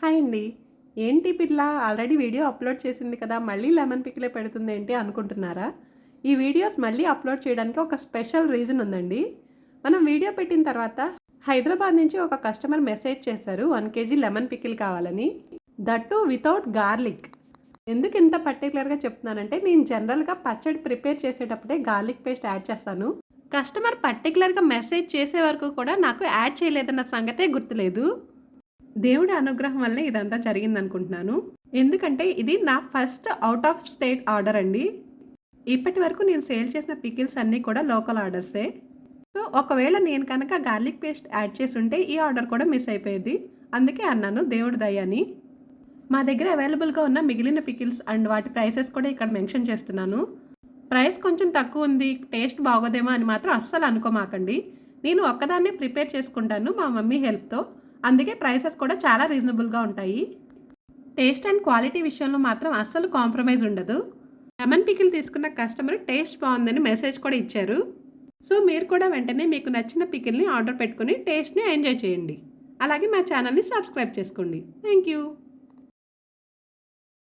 Hi అండి. ఏంటి పిల్ల ఆల్రెడీ వీడియో అప్లోడ్ చేసింది కదా! మళ్ళీ లెమన్ పికిలే పెడుతుందేంటి అనుకుంటున్నారా? ఈ వీడియోస్ మళ్ళీ అప్లోడ్ చేయడానికి ఒక స్పెషల్ రీజన్ ఉందండి. మనం వీడియో పెట్టిన తర్వాత హైదరాబాద్ నుంచి ఒక కస్టమర్ మెసేజ్ చేశారు 1 కేజీ లెమన్ పికిల్ కావాలని. That two without garlic. ఎందుకు ఇంత పర్టిక్యులర్‌గా చెప్తున్నానంటే నేను జనరల్‌గా పచ్చడి ప్రిపేర్ చేసేటప్పుడే గార్లిక్ పేస్ట్ యాడ్ చేస్తాను. కస్టమర్ పర్టిక్యులర్‌గా మెసేజ్ చేసే వరకు కూడా నాకు యాడ్ చేయలేదన్న సంగతే గుర్తులేదు. దేవుడి అనుగ్రహం వల్లే ఇదంతా జరిగిందనుకుంటున్నాను. ఎందుకంటే ఇది నా first out of state order అండి. ఇప్పటి వరకు నేను సేల్ చేసిన పికిల్స్ అన్నీ కూడా లోకల్ ఆర్డర్సే. సో, ఒకవేళ నేను కనుక గార్లిక్ పేస్ట్ యాడ్ చేసుంటే ఈ ఆర్డర్ కూడా మిస్ అయిపోయేది. అందుకే అన్నాను దేవుడి దయ అని. మా దగ్గర అవైలబుల్‌గా ఉన్న మిగిలిన పికిల్స్ అండ్ వాటి ప్రైసెస్ కూడా ఇక్కడ మెన్షన్ చేస్తున్నాను. ప్రైస్ కొంచెం తక్కువ ఉంది, టేస్ట్ బాగోదేమో అని మాత్రం అస్సలు అనుకోమాకండి. నేను ఒక్కదాన్నే ప్రిపేర్ చేసుకుంటాను మా మమ్మీ హెల్ప్‌తో. అందుకే ప్రైసెస్ కూడా చాలా రీజనబుల్‌గా ఉంటాయి. టేస్ట్ అండ్ క్వాలిటీ విషయంలో మాత్రం అస్సలు కాంప్రమైజ్ ఉండదు. లెమన్ పికిల్ తీసుకున్న కస్టమర్ టేస్ట్ బాగుందని మెసేజ్ కూడా ఇచ్చారు. సో, మీరు కూడా వెంటనే మీకు నచ్చిన పికిల్‌ని ఆర్డర్ పెట్టుకొని టేస్ట్‌ని ఎంజాయ్ చేయండి. అలాగే మా ఛానల్‌ని సబ్స్క్రైబ్ చేసుకోండి. Thank you.